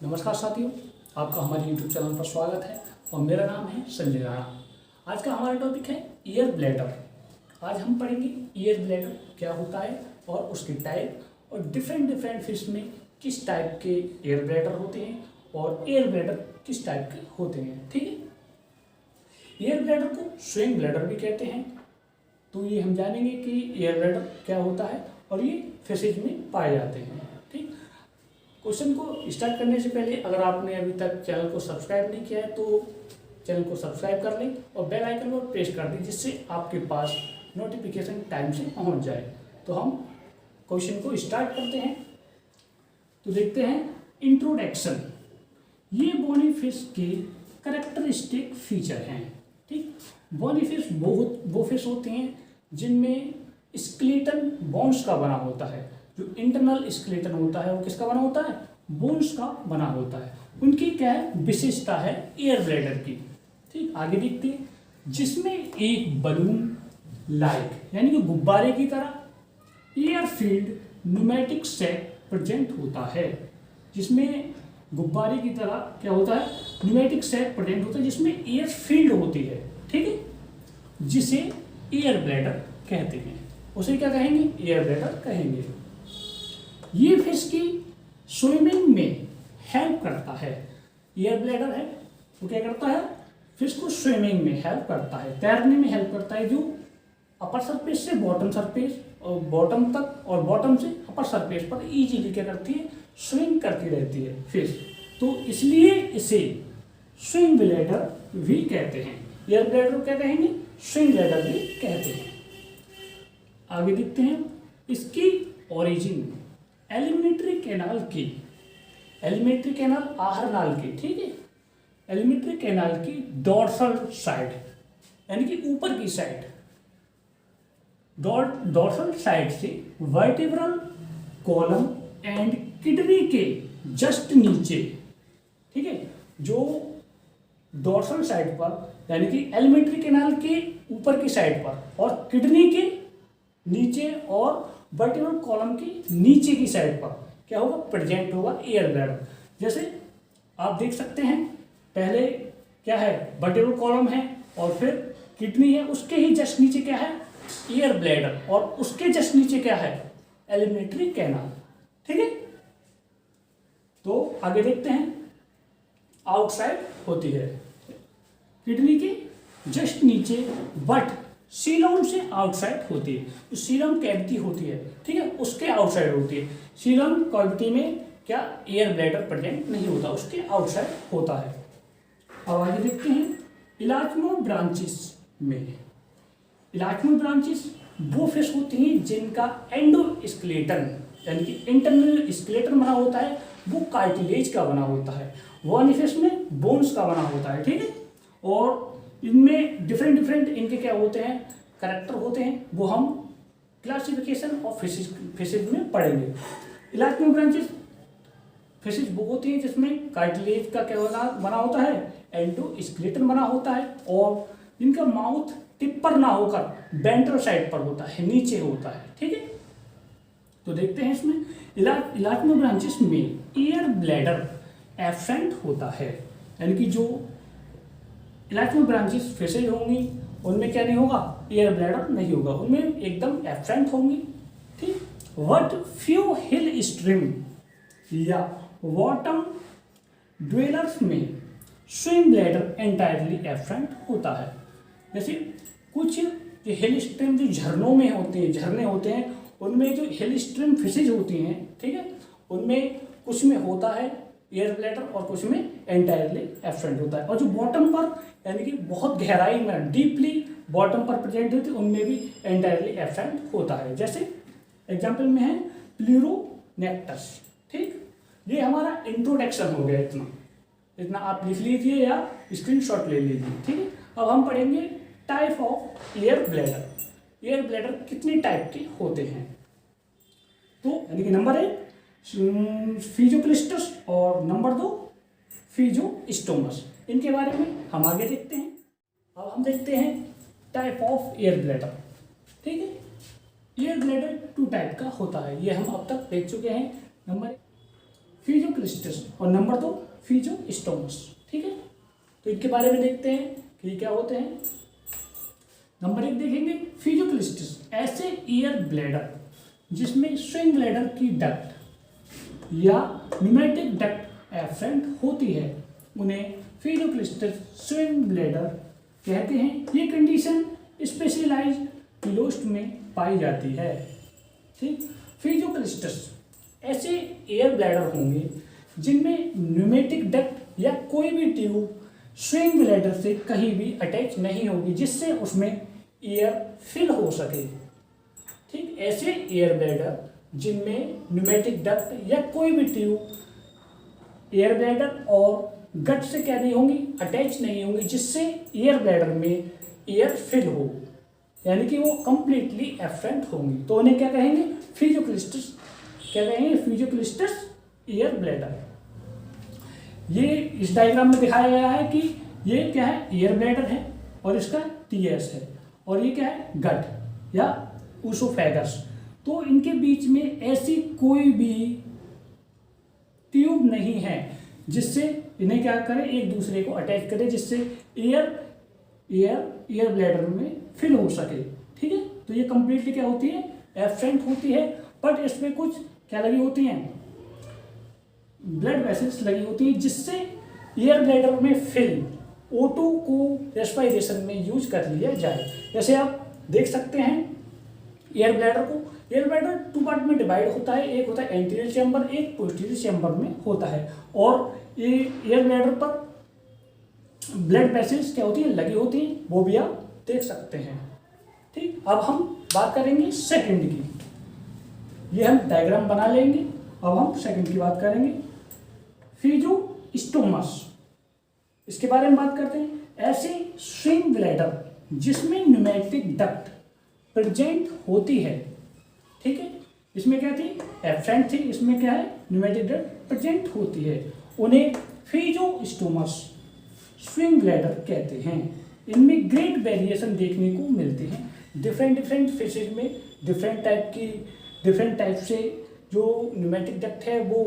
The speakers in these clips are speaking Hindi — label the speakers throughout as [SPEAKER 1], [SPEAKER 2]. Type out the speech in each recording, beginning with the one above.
[SPEAKER 1] नमस्कार साथियों, आपका हमारे YouTube चैनल पर स्वागत है और मेरा नाम है संजय राणा। आज का हमारा टॉपिक है ईयर ब्लैडर। आज हम पढ़ेंगे ईयर ब्लैडर क्या होता है और उसकी टाइप और डिफरेंट फिश में किस टाइप के ईयर ब्लैडर होते हैं और ईयर ब्लैडर किस टाइप के होते हैं। ठीक है, ईयर ब्लैडर को स्विंग ब्लैडर भी कहते हैं। तो ये हम जानेंगे कि ईयर ब्लैडर क्या होता है और ये फिशेज में पाए जाते हैं। ठीक, क्वेश्चन को स्टार्ट करने से पहले अगर आपने अभी तक चैनल को सब्सक्राइब नहीं किया है तो चैनल को सब्सक्राइब कर लें और बेल आइकन पर प्रेस कर दें, जिससे आपके पास नोटिफिकेशन टाइम से पहुंच जाए। तो हम क्वेश्चन को स्टार्ट करते हैं। तो देखते हैं इंट्रोडक्शन। ये बोनी फिश के कैरेक्टरिस्टिक फीचर हैं। ठीक, बोनी फिश वो फिश होते हैं जिनमें स्केलेटन बोन्स का बना होता है। जो इंटरनल स्केलेटन होता है वो किसका बना होता है? बोन्स का बना होता है। उनकी क्या है विशेषता है एयर ब्लैडर की। ठीक, आगे देखते हैं। जिसमें एक बलून लाइक यानी कि गुब्बारे की तरह air field pneumatic set present होता है। जिसमें गुब्बारे की तरह क्या होता है? न्यूमेटिक सेट प्रेजेंट होता है जिसमें एयर फील्ड होती है। ठीक है, जिसे एयर ब्लैडर कहते हैं। उसे क्या कहेंगे? एयर ब्लैडर कहेंगे। ये फिश की स्विमिंग में हेल्प करता है। एयर ब्लैडर है वो क्या करता है? फिश को स्विमिंग में हेल्प करता है, तैरने में हेल्प करता है। जो अपर सरफेस से बॉटम सरफेस और बॉटम तक और बॉटम से अपर सरफेस पर इजीली क्या करती है? स्विंग करती रहती है फिश। तो इसलिए इसे स्विंग ब्लैडर भी कहते हैं। एयर ब्लैडर को क्या कहेंगे? स्विंग ब्लैडर भी कहते हैं। आगे देखते हैं। इसकी ओरिजिन एलिमेंट्री कैनाल की, एलिमेंट्री कैनाल आहर नाल की। ठीक है, एलिमेंट्री कैनाल की डोर्सल साइड यानी कि ऊपर की साइड, डोर्सल साइड से वर्टिब्रल कॉलम एंड किडनी के जस्ट नीचे। ठीक है, जो डोर्सल साइड पर यानी कि एलिमेंट्री कैनाल के ऊपर की साइड पर और किडनी के नीचे और वर्टिब्रल कॉलम की नीचे की साइड पर क्या होगा? प्रेजेंट होगा एयर ब्लैडर। जैसे आप देख सकते हैं, पहले क्या है? वर्टिब्रल कॉलम है और फिर किडनी है, उसके ही जस्ट नीचे क्या है? एयर ब्लैडर, और उसके जस्ट नीचे क्या है? Alimentary canal. ठीक है, तो आगे देखते हैं। आउटसाइड होती है किडनी के जस्ट नीचे, बट सीलम से आउटसाइड होती है। जो सीलम कैविटी होती है, ठीक है, उसके आउटसाइड होती है। सीलम कैविटी में क्या एयर ब्लैडर प्रेजेंट नहीं होता, उसके आउटसाइड होता है। अब आगे देखते हैं। इलास्मो ब्रांचेस में, इलास्मो ब्रांचेस वो फिश होती हैं जिनका एंडोस्केलेटन यानी कि इंटरनल स्केलेटन बना होता है, वो कार्टिलेज का बना होता है। वो फिश में बोन्स का बना होता है। ठीक है, और इनमें डिफरेंट इनके क्या होते हैं? कैरेक्टर होते हैं, वो हम क्लासिफिकेशन ऑफ फिशेज में पढ़ेंगे। इलास्मो ब्रांचेस फिशेज वो होती हैं जिसमें कार्टिलेज का क्या बना होता है? एंडोस्केलेटन बना होता है, और इनका माउथ टिप पर ना होकर वेंट्रल साइड पर होता है, नीचे होता है। ठीक है, तो देखते हैं इसमें इलास्मो ब्रांचेस में एयर ब्लैडर एब्सेंट होता है। यानी कि जो इलास्मो ब्रांचेस फिशेज होंगी उनमें क्या नहीं होगा? एयर ब्लैडर नहीं होगा, उनमें एकदम एब्सेंट होंगी। ठीक, व्हाट फ्यू हिल स्ट्रीम या बॉटम ड्वेलर्स में स्विम ब्लैडर एंटायरली एब्सेंट होता है। जैसे कुछ जो हिल स्ट्रीम जो झरनों में होते हैं, झरने होते हैं, उनमें जो हिल स्ट्रीम फिशेज होती हैं, ठीक है, उनमें कुछ में होता है एयर ब्लैडर और कुछ में एंटायरली एब्सेंट होता है। और जो बॉटम पर यानी कि बहुत गहराई में डीपली बॉटम पर प्रेजेंट होती है, उनमें भी एंटायरली एब्सेंट होता है। जैसे एग्जांपल में है प्लूरोनेक्टस। ठीक, ये हमारा इंट्रोडक्शन हो गया। इतना आप लिख लीजिए या स्क्रीनशॉट ले लीजिए। ठीक है, अब हम पढ़ेंगे type of air bladder. Air bladder कितने टाइप के होते हैं? तो यानी कि नंबर 1 फिजियोप्लिस्टस और नंबर 2 फिजियोस्टोमस। इनके बारे में हम आगे देखते हैं। अब हम देखते हैं टाइप ऑफ एयर ब्लैडर। ठीक है, एयर ब्लैडर 2 टाइप का होता है, ये हम अब तक देख चुके हैं। नंबर फिजियोक्लिस्टस और नंबर 2 फिजियोस्टोमस। ठीक है, तो इनके बारे में देखते हैं कि ये क्या होते हैं। नंबर 1 देखेंगे फिजियोक्लिस्टस, ऐसे ईयर ब्लैडर जिसमें स्विंग ब्लैडर की डक्ट या न्यूमेटिक डक्ट एब्सेंट होती है, उन्हें फिजियोक्लिस्टस स्विंग ब्लैडर कहते हैं। ये कंडीशन स्पेशलाइज्ड क्लोस्ट में पाई जाती है। ठीक, फिजियोक्लिस्टस ऐसे एयर ब्लैडर होंगे जिनमें न्यूमेटिक डक्ट या कोई भी ट्यूब स्विंग ब्लैडर से कहीं भी अटैच नहीं होगी जिससे उसमें एयर फिल हो सके। ठीक, ऐसे एयर ब्लैडर जिनमें न्यूमेटिक डक्ट या कोई भी ट्यूब एयर ब्लैडर और गट से क्या नहीं होंगी, अटैच नहीं होंगी, जिससे एयर ब्लैडर में एयर फिल हो, यानी कि वो कंप्लीटली एब्सेंट होंगी, तो उन्हें क्या कहेंगे, फिजियोक्लिस्टस। क्या कहेंगे, फिजियोक्लिस्टस एयर ब्लैडर। ये इस डायग्राम में दिखाया गया है कि ये क्या है, एयर ब्लैडर है और इसका टीएस है, और ये क्या है, गट या ऊसोफेगस। तो इनके बीच में ऐसी कोई भी ट्यूब नहीं है जिससे इन्हें क्या करे, एक दूसरे को अटैच करे, जिससे एयर ब्लैडर में फिल हो सके। ठीक है, तो ये कंप्लीटली क्या होती है, एब्सेंट होती है, बट इसमें कुछ क्या लगी होती हैं, ब्लड वेसल्स लगी होती हैं, जिससे एयर ब्लैडर में फिल O2 को रेस्पिरेशन में यूज कर लिया जाए। जैसे आप देख सकते हैं एयर ब्लैडर को, एयर ब्लैडर 2 पार्ट में डिवाइड होता है, एक होता है एंटीरियर चैम्बर, एक पोस्टीरियर चैम्बर में होता है, और ये एयर ब्लैडर पर ब्लड वेसल्स क्या होती है, लगी होती हैं, वो भी आप देख सकते हैं। ठीक, अब हम बात करेंगे सेकंड की, ये हम डायग्राम बना लेंगे। अब हम सेकंड की बात करेंगे, फिजियोस्टोमस, इसके बारे में बात करते हैं। ऐसे स्विंग ब्लैडर जिसमें न्यूमेटिक डक्ट प्रेजेंट होती है। ठीक है, इसमें क्या थी, एब्सेंट थी, इसमें क्या है, न्यूमेटिक डक्ट प्रेजेंट होती है, उन्हें फिजियोस्टोमस स्विंग ब्लैडर कहते हैं। इनमें ग्रेट वेरिएशन देखने को मिलते हैं, डिफरेंट फिशेज में डिफरेंट टाइप से जो न्यूमेटिक डक्ट है वो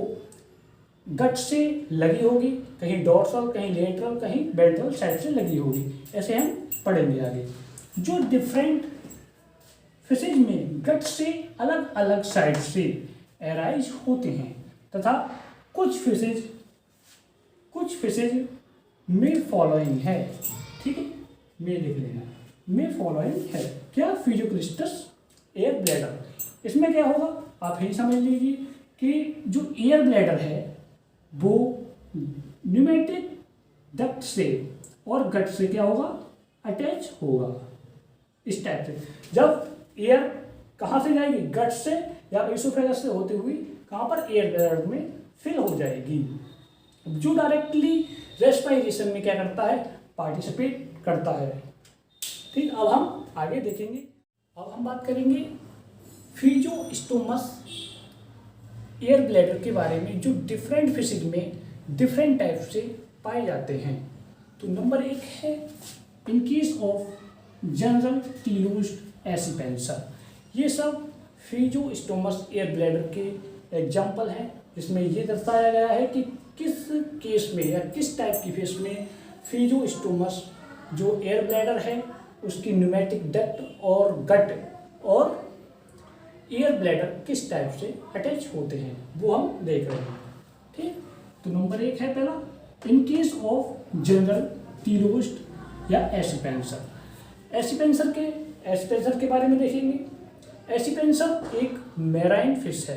[SPEAKER 1] गट से लगी होगी, कहीं डोर्सल, कहीं लेटरल, कहीं वेंट्रल साइड से लगी होगी, ऐसे हम पढ़ेंगे आगे। जो डिफरेंट फिशेज में गट से अलग अलग साइड से एराइज होते हैं, तथा कुछ फिशेज में फॉलोइंग है। ठीक है, में लिख लेना, में फॉलोइंग है क्या, फिजियोक्लिस्टस एयर ब्लैडर। इसमें क्या होगा, आप यही समझ लीजिए कि जो एयर ब्लैडर है वो न्यूमेटिक डक्ट से और गट से क्या होगा, अटैच होगा, इस टाइप से। जब एयर कहाँ से जाएगी, गट से या ईसोफेगस से होते हुए कहाँ पर, एयर ब्लैडर में फिल हो जाएगी, जो डायरेक्टली रेस्पिरेशन में क्या करता है, पार्टिसिपेट करता है। ठीक, अब हम आगे देखेंगे। अब हम बात करेंगे फिजियोस्टोमस एयर ब्लैडर के बारे में, जो डिफरेंट फिशेज में डिफरेंट टाइप से पाए जाते हैं। तो नंबर 1 है in case of general teleost Acipenser. ये सब फिजियोस्टोमस एयर ब्लैडर के एग्जाम्पल हैं, जिसमें ये दर्शाया गया है कि किस केस में या किस टाइप की फिश में फिजियोस्टोमस जो एयर ब्लैडर है उसकी न्यूमेटिक डक्ट और गट और एयर ब्लैडर किस टाइप से अटैच होते हैं, वो हम देख रहे हैं। ठीक, तो नंबर 1 है पहला, इन केस ऑफ जनरल टीलोस्ट या एसिपेंसर। एसिपेंसर के बारे में देखेंगे। एसिपेंसर एक मैराइन फिश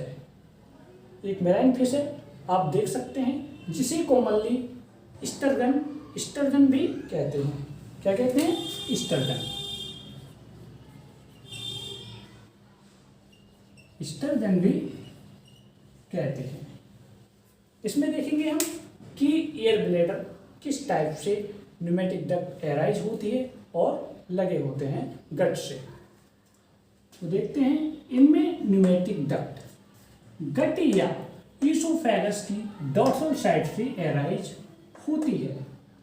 [SPEAKER 1] है, आप देख सकते हैं, जिसे कॉमनली स्टर्जन भी कहते हैं। क्या कहते हैं, स्टर्जन भी कहते हैं। इसमें देखेंगे हम कि एयर ब्लैडर किस टाइप से न्यूमेटिक डक्ट एराइज होती है और लगे होते हैं गट से। तो देखते हैं, इनमें न्यूमेटिक डक्ट गट या ईसोफेगस की डोर्सल साइड से एराइज होती है,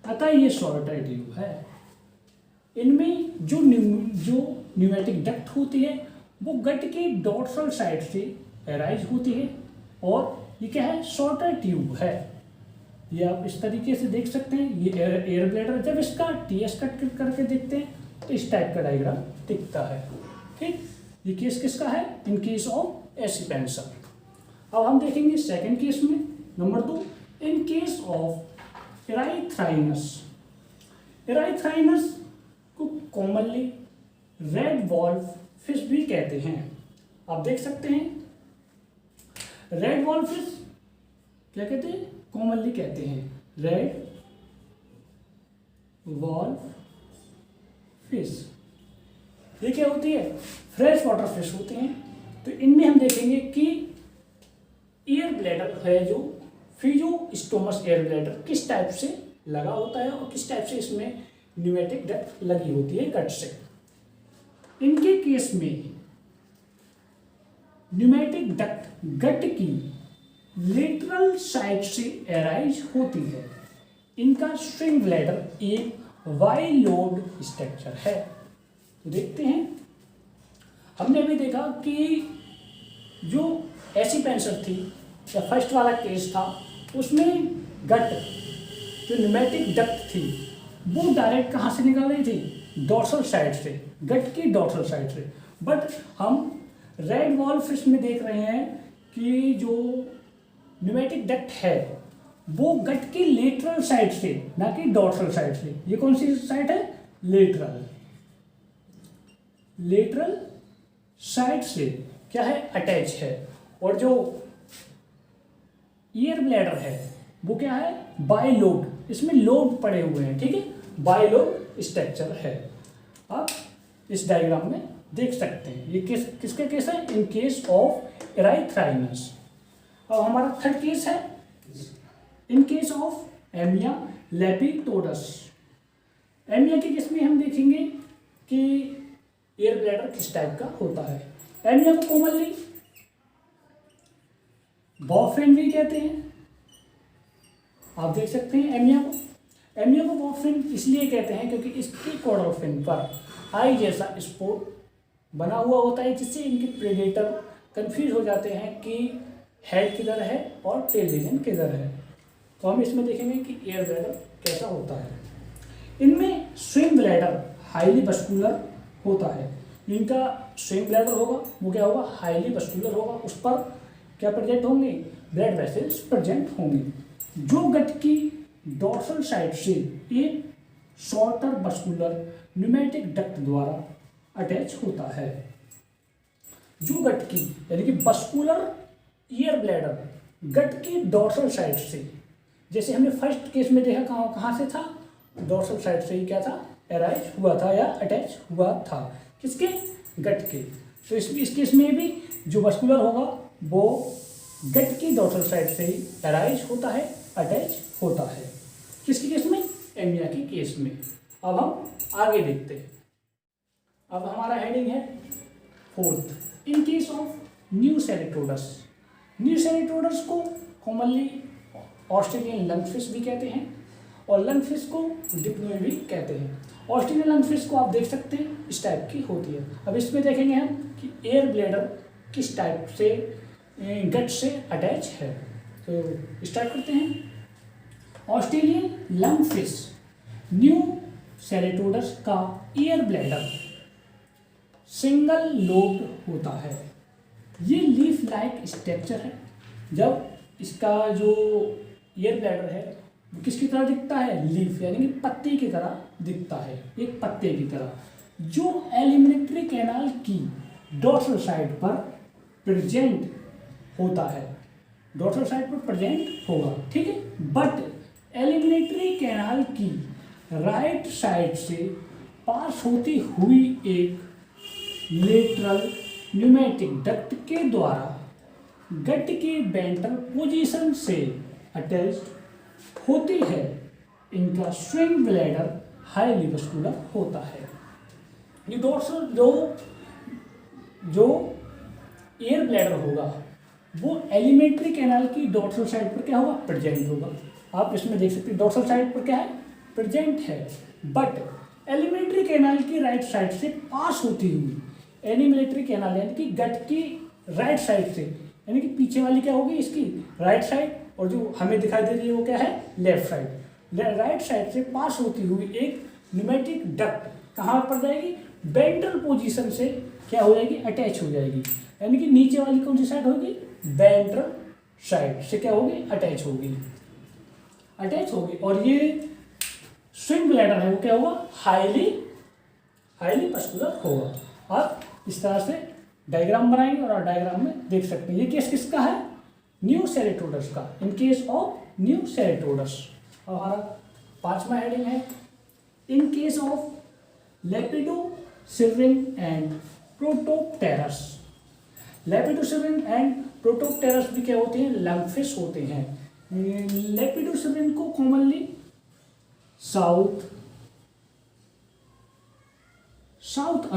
[SPEAKER 1] अतः ये शॉर्टर ट्यूब है। इनमें जो न्यूमेटिक डक्ट होती है वो गट के डोर्सल साइड से एराइज होती है, और ये क्या है, शॉर्टर ट्यूब है। ये आप इस तरीके से देख सकते हैं, ये एयर ब्लैडर। जब इसका टीएस कट करके देखते हैं तो इस टाइप का डायग्राम दिखता है। ठीक, ये केस किसका है, इन केस ऑफ एसिपेंशन। अब हम देखेंगे सेकंड केस में, नंबर 2, इन केस ऑफ एराइथ्राइनस। एराइथ्राइनस को कॉमनली रेड वॉल्व फिश भी कहते हैं। आप देख सकते हैं, रेड वॉल्व फिश क्या कहते हैं, कॉमनली कहते हैं रेड वॉल्व फिश। ये क्या होती है, फ्रेश वाटर फिश होती हैं। तो इनमें हम देखेंगे कि एयर ब्लैडर है जो फिजियोस्टोमस एयर ब्लैडर किस टाइप से लगा होता है और किस टाइप से इसमें न्यूमेटिक डक्ट लगी होती है गट से। इनके केस में न्यूमेटिक डक्ट गट की लेटरल साइड से एराइज होती है। इनका स्विंग ब्लैडर एक वाइलोड स्ट्रक्चर है। तो देखते हैं, हमने भी देखा कि जो एसिपेंशन थी या फर्स्ट वाला केस था उसमें गट जो न्यूमेटिक डक्ट थी वो डायरेक्ट कहाँ से निकल रही थी, डॉर्सल साइड से, गट की डॉर्सल साइड से। बट हम रेड वॉल्व फिश में देख रहे हैं कि जो न्यूमेटिक डक्ट है वो गट की लेटरल साइड से, ना कि डॉर्सल साइड से। ये कौन सी साइड है, लेटरल साइड से क्या है, अटैच है। और जो ईयर ब्लैडर है वो क्या है, बाइलोब, इसमें लोब पड़े हुए हैं। ठीक है, बाइलोब स्ट्रक्चर है। आप इस डायग्राम में देख सकते हैं। ये किसके केस है, इन केस ऑफ एराइथ्राइनस। और हमारा थर्ड केस है इन केस ऑफ एमिया लेपिडोप्टेरस। एमिया के केस में हम देखेंगे कि एयर ब्लैडर किस टाइप का होता है। एमिया को कॉमनली बॉफिन भी कहते हैं। आप देख सकते हैं एमिया को बॉफिन इसलिए कहते हैं क्योंकि इसकी कॉर्डल फिन पर आई जैसा स्पॉट बना हुआ होता है, जिससे इनके प्रेडेटर कंफ्यूज हो जाते हैं कि हेड किधर है और टेल रीजन किधर है। तो हम इसमें देखेंगे कि एयर ब्लैडर कैसा होता है। इनमें स्विंग ब्लैडर हाईली मस्कुलर होता है। इनका स्विंग ब्लैडर होगा वो क्या होगा, हाईली मस्कुलर होगा। उस पर क्या प्रेजेंट होंगे, ब्लड वेसल्स प्रेजेंट होंगे, जो गट की डॉर्सल साइड से एक शॉर्टर मस्कुलर न्यूमेटिक डक्ट द्वारा अटैच होता है। जो गट की यानी कि मस्कुलर ईयर ब्लैडर गट की डॉर्सल साइड से, जैसे हमने फर्स्ट केस में देखा कहाँ से था, डॉर्सल साइड से ही क्या था, एराइज हुआ था या अटैच हुआ था, किसके, गट के। तो इस केस में भी जो मस्कुलर होगा वो गट की डॉर्सल साइड से ही एराइज होता है, अटैच होता है। किसके केस में, एमिया के केस में। अब हम आगे देखते हैं। अब हमारा हेडिंग है fourth, in case of Neoceratodus. Neoceratodus को कॉमनली ऑस्ट्रेलियन लंगफिश भी कहते हैं और लंगफिश को डिप्लोय भी कहते हैं। ऑस्ट्रेलियन लंगफिश को आप देख सकते हैं इस टाइप की होती है। अब इसमें देखेंगे हम कि एयर ब्लैडर किस टाइप से गट से अटैच है। तो स्टार्ट करते हैं। ऑस्ट्रेलियन लंगफिश न्यू सेरेटोडस का एयर ब्लैडर सिंगल लोब्ड होता है। ये लीफ लाइक स्ट्रक्चर है। जब इसका जो ईयर ब्लैडर है वो किसकी तरह दिखता है, लीफ यानी कि पत्ते की तरह दिखता है, एक पत्ते की तरह, जो एलिमिनेटरी कैनाल की डॉर्सल साइड पर प्रेजेंट होता है। डॉर्सल साइड पर प्रेजेंट होगा, ठीक है। बट एलिमिनेटरी कैनाल की राइट साइड से पास होती हुई एक लेटरल न्यूमेटिक डक्ट के द्वारा गट के वेंट्रल पोजीशन से अटैच्ड होती है। इनका स्विंग ब्लैडर हाईली मस्कुलर होता है। ये डॉर्सल जो एयर ब्लैडर होगा वो एलिमेंट्री कैनाल की डॉर्सल साइड पर क्या होगा, प्रेजेंट होगा। आप इसमें देख सकते हैं डॉर्सल साइड पर क्या है, प्रेजेंट है। बट एलिमेंट्री कैनाल की राइट साइड से पास होती हुई, एलिमेंट्री कैनाल यानी कि गट की राइट साइड से यानी कि पीछे वाली क्या होगी इसकी राइट साइड, और जो हमें दिखाई दे रही है वो क्या है लेफ्ट साइड। राइट साइड से पास होती हुई एक न्यूमेटिक डक्ट कहाँ पर जाएगी, वेंट्रल पोजीशन से क्या हो जाएगी अटैच हो जाएगी, यानी कि नीचे वाली कौन सी साइड होगी, वेंट्रल साइड से क्या होगी अटैच होगी, और ये स्विंग ब्लैडर है वो क्या होगा हाईली मस्कुलर होगा। आप इस तरह से डायग्राम बनाएंगे और आप डायग्राम में देख सकते हैं। ये केस किसका है, न्यूसेरेटोडस का, इन केस ऑफ न्यूसेरेटोडस। और हमारा 5वां हेडिंग है in case of Lepidosiren and Protopterus. Lepidosiren and Protopterus भी क्या होते हैं, लंगफिश होते हैं। लेपिडोसिरिन को कॉमनली साउथ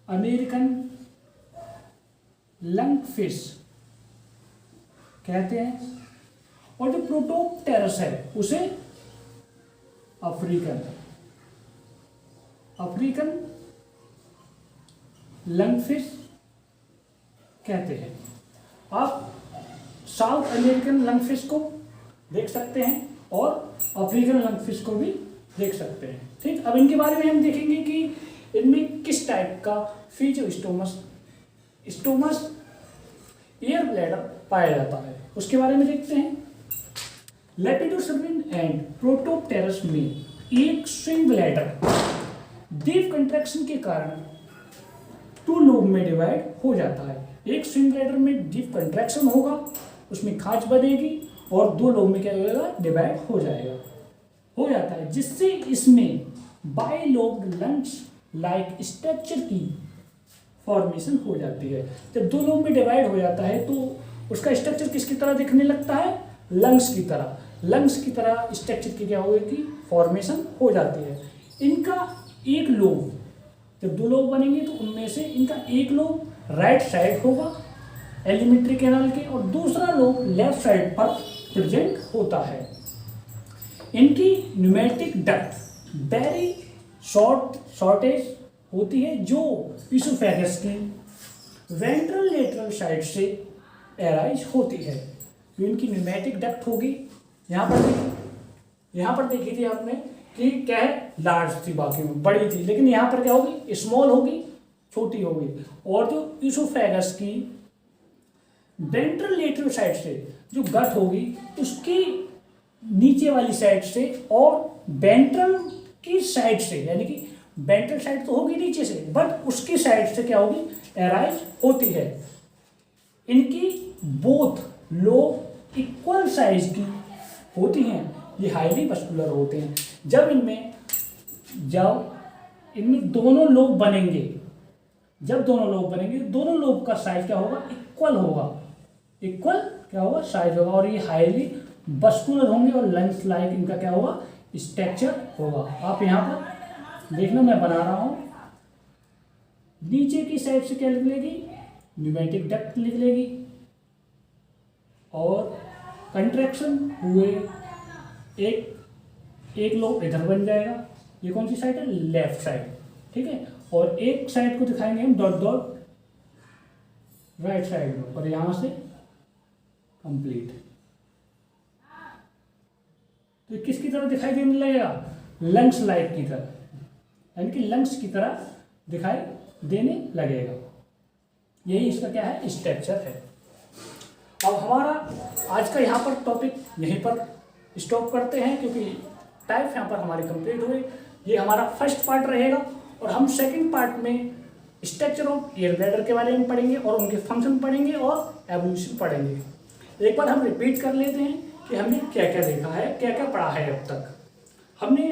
[SPEAKER 1] अमेरिकन लंगफिश कहते हैं, और जो प्रोटोप्टेरस है उसे अफ्रीकन लंगफिश कहते हैं। आप साउथ अमेरिकन लंगफिश को देख सकते हैं और अफ्रीकन लंगफिश को भी देख सकते हैं। ठीक, अब इनके बारे में हम देखेंगे कि इनमें किस टाइप का फिजियोस्टोमस एयर ब्लैडर पाया जाता है, उसके बारे में देखते हैं। लेपिडोसिरिन एंड प्रोटोप्टेरस में एक स्विंग ब्लैडर डीप कंट्रैक्शन के कारण 2 लोब में डिवाइड हो जाता है। एक स्विंग ब्लैडर में डीप कंट्रैक्शन होगा, उसमें खांच बनेगी और 2 लोब में क्या होगा डिवाइड हो जाता है, जिससे इसमें बाइलोब्ड लंग्स लाइक स्ट्रक्चर की फॉर्मेशन हो जाती है। जब 2 लोब में डिवाइड हो जाता है तो उसका स्ट्रक्चर किसकी तरह दिखने लगता है, लंग्स की तरह स्ट्रक्चर की क्या होगी फॉर्मेशन हो जाती है। इनका एक लोब, जब 2 लोब बनेंगे तो उनमें से इनका एक लोब राइट साइड होगा एलिमेंट्री कैनाल के, और दूसरा लोब लेफ्ट साइड पर प्रेजेंट होता है। इनकी न्यूमेटिक डक्ट वेरी शॉर्टेज होती है, जो इसोफेगस की वेंट्रल लेटरल साइड से एराइज होती है। तो इनकी न्यूमेटिक डक्ट होगी, यहाँ पर देखी थी आपने कि क्या है लार्ज थी, बाकी में बड़ी थी, लेकिन यहाँ पर क्या होगी स्मॉल होगी, छोटी होगी। और जो इसोफेगस की वेंट्रल लेटरल साइड से जो गट होगी उसकी नीचे वाली साइड से और वेंट्रल की साइड से, यानी कि वेंट्रल साइड तो होगी नीचे से बट उसकी साइड से क्या होगी एराइज होती है। इनकी बोथ लोब इक्वल साइज की होती हैं, ये हाईली मस्कुलर होते हैं। जब इनमें दोनों लोब बनेंगे, दोनों लोब का साइज क्या होगा इक्वल क्या होगा साइज होगा, और ये हाईली मस्कुलर होंगे और लंग्स लाइक इनका क्या होगा स्ट्रक्चर होगा। आप यहाँ पर देखना मैं बना रहा हूँ, नीचे की साइड से क्या निकलेगी न्यूमेटिक डक्ट निकलेगी, और कंट्रैक्शन हुए एक लोब इधर बन जाएगा, ये कौन सी साइड है लेफ्ट साइड, ठीक है। और एक साइड को दिखाएंगे हम डॉट राइट साइड में, और यहां से कंप्लीट। तो किसकी तरह दिखाई देने लगेगा लंग्स लाइक की तरह, यानी कि लंग्स की तरह दिखाई देने लगेगा। यही इसका क्या है स्ट्रक्चर है। अब हमारा आज का यहाँ पर टॉपिक यहीं पर स्टॉप करते हैं, क्योंकि टाइप यहाँ पर हमारे कंप्लीट हुए। ये हमारा फर्स्ट पार्ट रहेगा, और हम सेकंड पार्ट में स्ट्रक्चर ऑफ एयर ब्लैडर के बारे में पढ़ेंगे और उनके फंक्शन पढ़ेंगे और एवोल्यूशन पढ़ेंगे। एक बार हम रिपीट कर लेते हैं कि हमने क्या क्या देखा है, क्या क्या पढ़ा है अब तक। हमने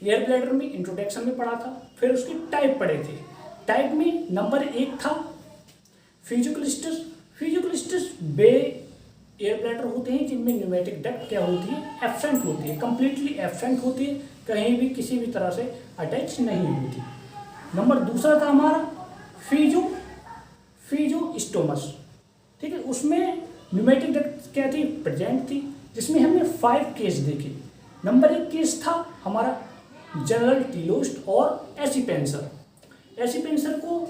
[SPEAKER 1] एयर ब्लैडर में इंट्रोडक्शन में पढ़ा था, फिर उसकी टाइप पढ़े थे। टाइप में नंबर 1 था फिजियोक्लिस्टस। फिजियोक्लिस्टस वे एयर ब्लैडर होते हैं जिनमें न्यूमेटिक डक्ट क्या होती है एब्सेंट होती है, कंप्लीटली एब्सेंट होती है, कहीं भी किसी भी तरह से अटैच नहीं होती। नंबर दूसरा था हमारा फिजियोस्टोमस, ठीक है। उसमें न्यूमेटिक डक्ट क्या थी प्रेजेंट थी, जिसमें हमने 5 केस देखे। नंबर 1 केस था हमारा जनरल टीलोस्ट और एसिपेंसर। एसिपेंसर को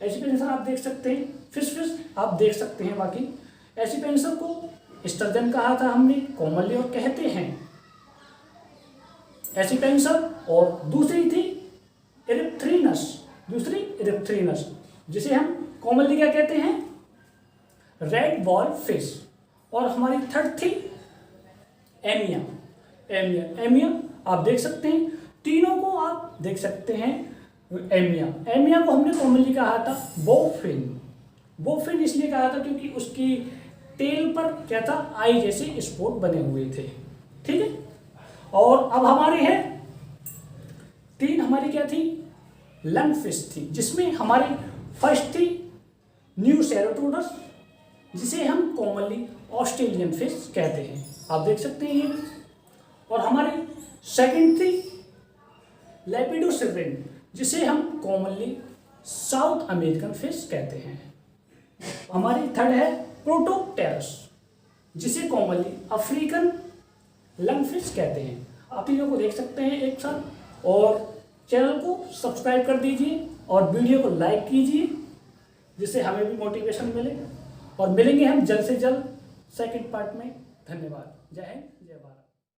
[SPEAKER 1] एसिपेंसर आप देख सकते हैं, फिश आप देख सकते हैं। बाकी एसिपेंसर को स्टर्जन कहा था हमने कॉमनली और कहते हैं एसिपेंसर, और दूसरी थी इरिप्थ्रीनस, जिसे हम कॉमनली क्या कहते हैं, रेड बॉल फिश। और हमारी थर्ड थी एमिया आप देख सकते हैं, तीनों को आप देख सकते हैं। एमिया को हमने कॉमनली कहा था बोफिन इसलिए कहा था क्योंकि उसकी टेल पर क्या था, आई जैसे स्पॉट बने हुए थे। ठीक है, और अब हमारे हैं तीन, हमारी क्या थी, लंग फिश थी, जिसमें हमारी फर्स्ट थी न्यू सेरोटोडस, जिसे हम कॉमनली ऑस्ट्रेलियन फिश कहते हैं, आप देख सकते हैं ये भी। और हमारी सेकंड थी लेपिडोसिर्रिन, जिसे हम कॉमनली साउथ अमेरिकन फिश कहते हैं। हमारी थर्ड है प्रोटोप्टेरस, जिसे कॉमनली अफ्रीकन लंग फिश कहते हैं। आप तीनों को देख सकते हैं एक साथ, और चैनल को सब्सक्राइब कर दीजिए और वीडियो को लाइक कीजिए, जिससे हमें भी मोटिवेशन मिले। और मिलेंगे हम जल्द से जल्द सेकंड पार्ट में। धन्यवाद, जय हिंद।